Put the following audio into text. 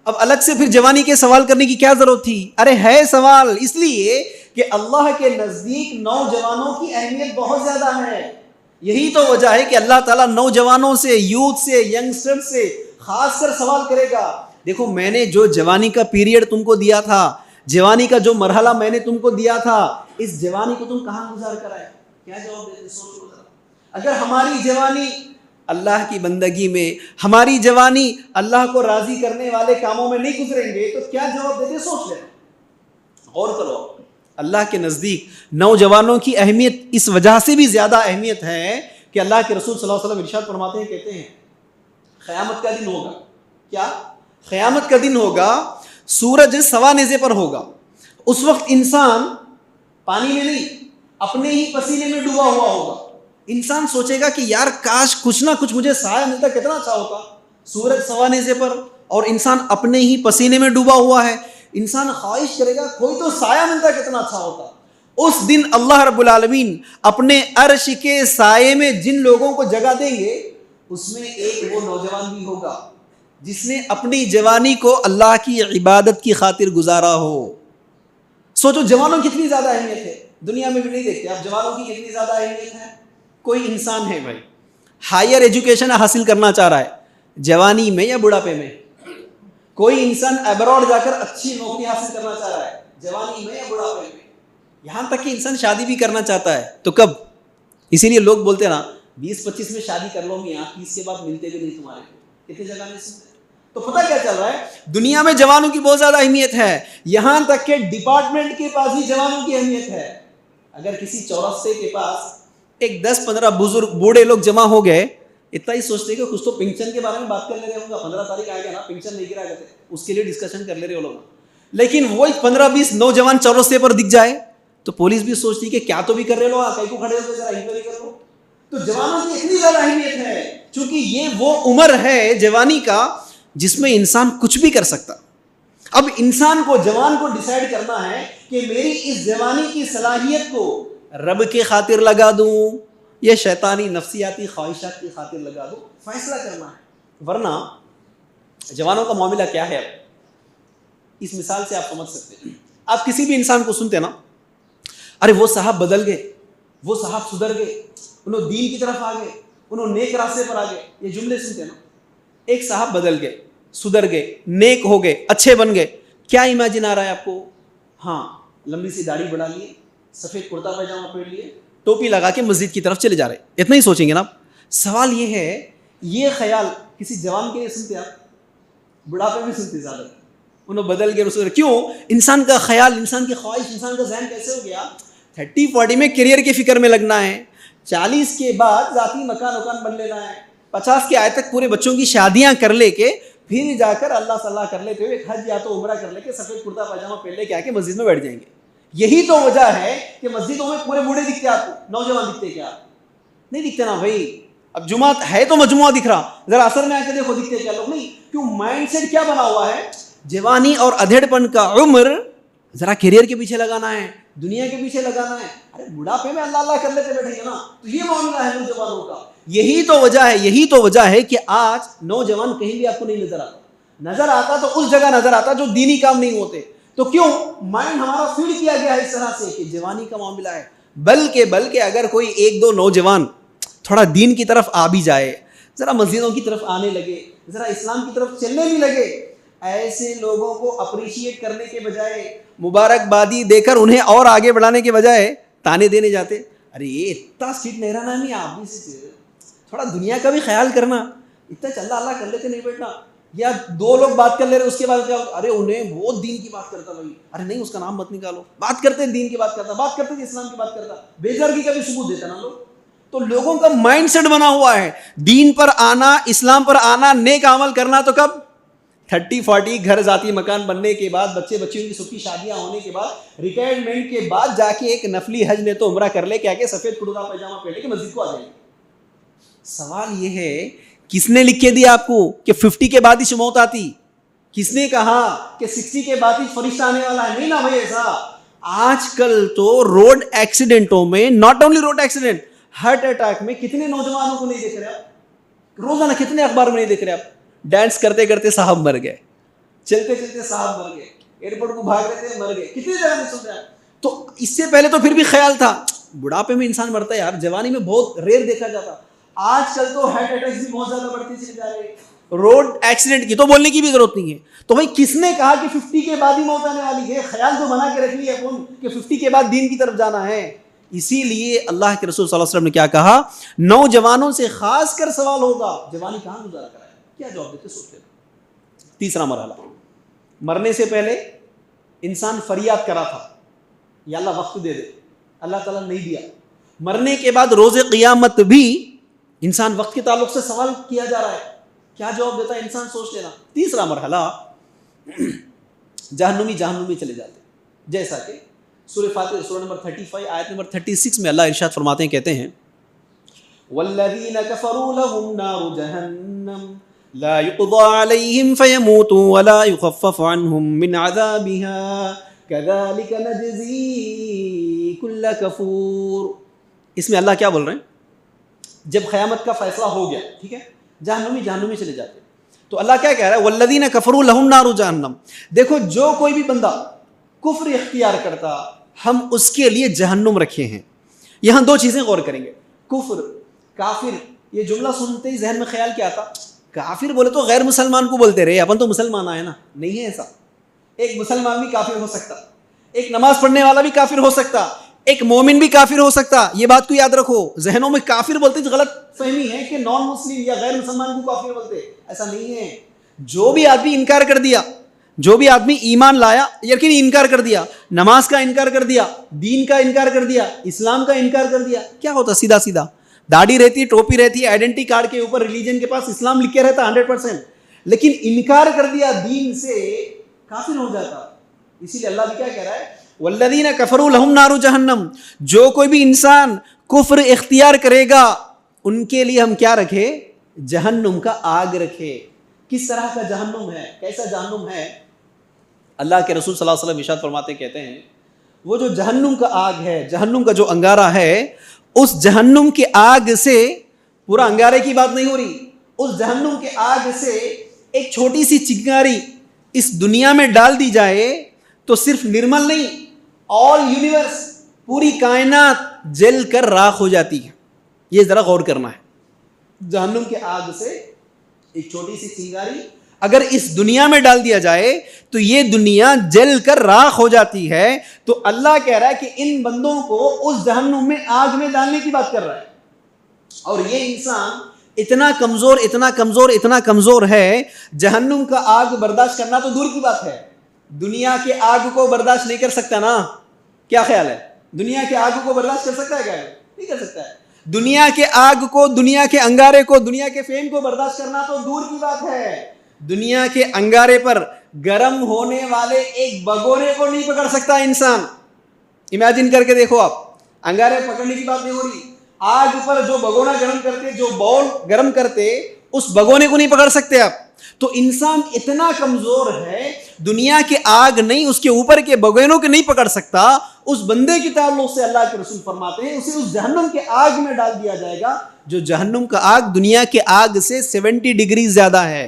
अब अलग से फिर जवानी के सवाल करने की क्या जरूरत थी? अरे है सवाल, इसलिए कि अल्लाह के नजदीक नौजवानों की अहमियत बहुत ज्यादा है। यही तो वजह है कि अल्लाह ताला नौजवानों से, यूथ से, यंगस्टर से खासकर सवाल करेगा। देखो, मैंने जो जवानी का पीरियड तुमको दिया था, जवानी का जो मरहला मैंने तुमको दिया था, इस जवानी को तुम कहां गुजार कर आए? क्या जवाब देते? सोचो जरा। अगर हमारी जवानी अल्लाह की बंदगी में, हमारी जवानी अल्लाह को राजी करने वाले कामों में नहीं गुजरेंगे तो क्या जवाब देते? सोच लेना, गौर करो। अल्लाह के नज़दीक नौजवानों की अहमियत इस वजह से भी ज़्यादा अहमियत है कि अल्लाह के रसूल सल्लल्लाहु अलैहि वसल्लम इरशाद फरमाते हैं, कहते हैं क़यामत का दिन होगा। क्या? क़यामत का दिन होगा, सूरज सवा नेज़े पर होगा। उस वक्त इंसान पानी में नहीं, अपने ही पसीने में डूबा हुआ होगा। इंसान सोचेगा कि यार काश कुछ ना कुछ मुझे साया मिलता, कितना अच्छा होता। सूरज सवा नेज़े पर और इंसान अपने ही पसीने में डूबा हुआ है। इंसान ख्वाहिश करेगा कोई तो साया मिलता, कितना अच्छा होता। उस दिन अल्लाह रब्बुल आलमीन अपने अर्श के साये में जिन लोगों को जगह देंगे, उसमें एक वो नौजवान भी होगा जिसने अपनी जवानी को अल्लाह की इबादत की खातिर गुजारा हो। सोचो जवानों की कितनी ज्यादा अहमियत है। दुनिया में भी नहीं देखते आप जवानों की कितनी ज्यादा अहमियत है। कोई इंसान है भाई, हायर एजुकेशन हासिल करना चाह रहा है, जवानी में या बुढ़ापे में। कोई इंसान अब्रॉड जाकर अच्छी नौकरी हासिल करना चाह रहा है, जवानी में या बुढ़ापे में। यहां तक कि इंसान शादी भी करना चाहता है, तो कब? इसीलिए लोग बोलते हैं ना, 20-25 में शादी कर लोगे, यहाँ 30 के बाद मिलते भी नहीं तुम्हारे को। कितने जगह में सुनते। तो पता क्या चल रहा है? दुनिया में जवानों की बहुत ज्यादा अहमियत है। यहां तक के डिपार्टमेंट के पास भी जवानों की अहमियत है। अगर किसी चौरस्ते के पास एक 10-15 बुजुर्ग बूढ़े लोग जमा हो गए, इतना ही सोचते कि कुछ तो पेंशन के बारे में बात कर ले रहे होंगे। 15 तारीख आ गया ना, पेंशन नहीं गिरा करते, उसके लिए डिस्कशन कर ले रहे हो लोग। लेकिन वही 15-20 नौजवान चौरस्ते पर दिख जाए तो पुलिस भी सोचती कि क्या तो भी कर रहे हो, कहीं को खड़े होकर जरा इंक्वायरी कर लो। तो जवानों की इतनी ज्यादा अहमियत है क्योंकि ये वो उम्र है जवानी का जिसमें इंसान कुछ भी कर सकता। अब इंसान को, जवान को डिसाइड करना है कि मेरी इस जवानी की सलाहियत को रब के खातिर लगा दूं या शैतानी नफ्सियाती ख्वाहिशात की खातिर लगा दूं, फैसला करना है। वरना जवानों का मामला क्या है, अब इस मिसाल से आप समझ सकते हैं। आप किसी भी इंसान को सुनते ना, अरे वो साहब बदल गए, वो साहब सुधर गए, उन्होंने दीन की तरफ आ गए, उन्होंने नेक रास्ते पर आ गए, ये जुमले सुनते ना। एक साहब बदल गए, सुधर गए, नेक हो गए, अच्छे बन गए, क्या इमेजिन आ रहा है आपको? हाँ, लंबी सी दाढ़ी बढ़ा लिए, सफेद कुर्ता पैजामा पहन लिए, टोपी लगा के मस्जिद की तरफ चले जा रहे, इतना ही सोचेंगे ना। सवाल ये है, ये ख्याल किसी जवान के लिए सुनते आप? बुढ़ापे में सुनते ज्यादा। उन्होंने बदल गए, उसको क्यों? इंसान का ख्याल, इंसान की ख्वाहिश, इंसान का जहन कैसे हो गया? 30-40 में करियर की फिक्र में लगना है, 40 के बाद जाती मकान बन लेना है, 50 के आए तक पूरे बच्चों की शादियां कर लेके फिर जाकर अल्लाह सल्लाह कर लेते हुए हज या तो उम्रा कर लेके सफेद कुर्ता पैजामा पहन लेके आके मस्जिद में बैठ जाएंगे। यही तो वजह है कि मस्जिदों में पूरे बूढ़े दिखते आपको, नौजवान दिखते क्या? नहीं दिखते ना भाई। अब जुमा है तो मजमुआ दिख रहा, जरा असर में आके देखो दिखते क्या लोग? नहीं। क्यों? माइंडसेट क्या बना हुआ है? जवानी और अधेड़पन का उम्र जरा करियर के पीछे लगाना है, दुनिया के पीछे लगाना है। अरे बुढ़ापे में अल्लाह अल्लाह कर लेते बैठेंगे ना, तो ये मामला है नौजवानों का। यही तो वजह है कि आज नौजवान कहीं भी आपको नहीं नजर आता तो उस जगह नजर आता जो दीनी काम नहीं होते। तो क्यों? माइंड हमारा फीड किया गया है इस तरह से कि जवानी का मामला है। बल्कि अगर कोई 1-2 नौजवान थोड़ा दीन की तरफ आ भी जाए, जरा मस्जिदों की तरफ आने लगे, जरा इस्लाम की तरफ चलने भी लगे, ऐसे लोगों को अप्रिशिएट करने के बजाय, मुबारकबादी देकर उन्हें और आगे बढ़ाने के बजाय ताने देने जाते। अरे ये इतना स्ट्रिक्ट नहीं रहना, नहीं आप भी थोड़ा दुनिया का भी ख्याल करना, इतना चल अल्लाह कर लेते नहीं बैठना। या 2 लोग बात कर ले रहे, उसके बाद क्या? अरे उन्हें वो दीन की बात करता भाई, अरे नहीं उसका नाम मत निकालो, बात करते दीन की बात करते इस्लाम की बात करता, बेजर्गी का भी सबूत देता ना लोग। तो लोगों का माइंडसेट बना हुआ है दीन पर आना, इस्लाम पर आना, नेक अमल करना तो कब? 30-40 घर जाती मकान बनने के बाद, बच्चों की सबकी शादियां होने के बाद, रिटायरमेंट के बाद जाके एक नफली हज ने तो उम्रा कर ले के आके सफेद कुर्ता पैजामा पहन के मस्जिद को आ जाएंगे। सवाल ये है, किसने लिख के दिया आपको कि 50 के बाद ही मौत आती? किसने कहा कि 60 के बाद ही फरिश्ता आने वाला है? नहीं ना भाई ऐसा। आजकल तो रोड एक्सीडेंटों में, not only road accident, heart attack में कितने नौजवानों को नहीं देख रहे आप? रोजाना कितने अखबार में नहीं देख रहे आप? डांस करते करते साहब मर गए, चलते चलते साहब मर गए, एयरपोर्ट को भाग रहे थे मर गए, कितनी जगह में सुन रहे हैं। तो इससे पहले तो फिर भी ख्याल था बुढ़ापे में इंसान मरता है यार, जवानी में बहुत रेयर देखा जाता। आजकल तो हार्ट अटैक्स भी बहुत ज्यादा बढ़ते चले जा रहे हैं, रोड एक्सीडेंट की तो बोलने की भी जरूरत नहीं है। तो भाई किसने कहा कि 50 के बाद ही मौत आने वाली है? ख्याल तो बना के रख लिया अपन कि 50 के बाद दीन की तरफ जाना है। इसीलिए अल्लाह के रसूल सल्लल्लाहु अलैहि वसल्लम ने क्या कहा, नौजवानों से खास कर सवाल होगा जवानी कहां गुजारा कराया, क्या जवाब देते सोच लेना। तीसरा मरहला, मरने से पहले इंसान फरियाद करा था या अल्लाह वक्त दे दे, अल्लाह ताला नहीं दिया। मरने के बाद रोज़े क़ियामत भी इंसान वक्त के ताल्लुक से सवाल किया जा रहा है, क्या जवाब देता है इंसान, सोच लेना। तीसरा मरहला, जहन्नुमी जहन्नुम में चले जाते, जैसा कि सूरह फातिर सूरह नंबर 35 आयत नंबर 36 में अल्लाह इरशाद फरमाते हैं, कहते हैं वल्लज़ीना कफ़रू लहुम नारु जहन्नम ला युक़ज़ा अलैहिम फ़यमूतू वला युख़फ़फ़ अन्हुम मिन अज़ाबिहा कज़ालिका नजज़ी कुल्ल कफ़ूर। इसमें अल्लाह क्या बोल रहे हैं, जब क़यामत का फैसला हो गया, ठीक है, जहन्नुमी जहन्नुम में चले जाते, तो अल्लाह क्या कह रहा है, वल्लज़ीना कफ़रू लहुम नारु जहन्नम। देखो जो कोई भी बंदा कुफ्र इख्तियार करता, हम उसके लिए जहन्नुम रखे हैं। यहां दो चीजें गौर करेंगे, कुफ्र, काफिर, ये जुमला सुनते ही जहन में ख्याल क्या आता, काफिर बोले तो गैर मुसलमान को बोलते रहे, अपन तो मुसलमान आए ना, नहीं है ऐसा। एक मुसलमान भी काफिर हो सकता, एक नमाज पढ़ने वाला भी काफिर हो सकता, एक मोमिन भी काफिर हो सकता। ये बात को याद रखो, जहनों में काफिर बोलते तो गलत फहमी है कि नॉन मुस्लिम या गैर मुसलमान को काफिर बोलते, ऐसा नहीं है। जो भी आदमी इनकार कर दिया, जो भी आदमी ईमान लाया लेकिन इनकार कर दिया, नमाज का इनकार कर दिया, दीन का इनकार कर दिया, इस्लाम का इनकार कर दिया, क्या होता, सीधा सीधा दाढ़ी रहती है, टोपी रहती है, आइडेंटिटी कार्ड के ऊपर रिलीजन के पास इस्लाम लिख के रहता 100%, लेकिन इनकार कर दिया दीन से, काफिर हो जाता। इसीलिए अल्लाह भी क्या कह रहा है, वल्लज़ीना कफ़रू लहुम नारु जहन्नम, जो कोई भी इंसान कुफ्र इख्तियार करेगा उनके लिए हम क्या रखे, जहन्नुम का आग रखे। किस तरह का जहन्नुम है, कैसा जहन्नुम है, अल्लाह के रसूल सल्लल्लाहु अलैहि वसल्लम इरशाद फरमाते कहते हैं, वो जो जहन्नुम का आग है, जहन्नुम का जो अंगारा है, उस जहन्नुम के आग से, पूरा अंगारे की बात नहीं हो रही, उस जहन्नुम के आग से एक छोटी सी चिंगारी इस दुनिया में डाल दी जाए तो सिर्फ निर्मल नहीं, ऑल यूनिवर्स, पूरी कायनात जल कर राख हो जाती है। ये जरा गौर करना है, जहन्नुम के आग से एक छोटी सी चिंगारी अगर इस दुनिया में डाल दिया जाए तो ये दुनिया जल कर राख हो जाती है। तो अल्लाह कह रहा है कि इन बंदों को उस जहन्नुम में, आग में डालने की बात कर रहा है। और ये इंसान इतना कमजोर, इतना कमजोर, इतना कमजोर है, जहन्नुम का आग बर्दाश्त करना तो दूर की बात है, दुनिया के आग को बर्दाश्त नहीं कर सकता ना। क्या ख्याल है, दुनिया के आग को बर्दाश्त कर सकता है क्या? नहीं कर सकता है। दुनिया के आग को, दुनिया के अंगारे को, दुनिया के फेम को बर्दाश्त करना तो दूर की बात है, दुनिया के अंगारे पर गर्म होने वाले एक भगोने को नहीं पकड़ सकता इंसान। इमेजिन करके देखो आप, अंगारे पकड़ने की बात नहीं हो रही, आग पर जो भगोना गर्म करते, जो बाउल गर्म करते, उस भगोने को नहीं पकड़ सकते आप। तो इंसान इतना कमजोर है, दुनिया के आग नहीं, उसके ऊपर के भगोनों के नहीं पकड़ सकता। उस बंदे की ताल्लुक से अल्लाह के रसूल फरमाते हैं उसे उस जहन्नुम के आग में डाल दिया जाएगा, जो जहन्नुम का आग दुनिया के आग से 70 डिग्री ज्यादा है।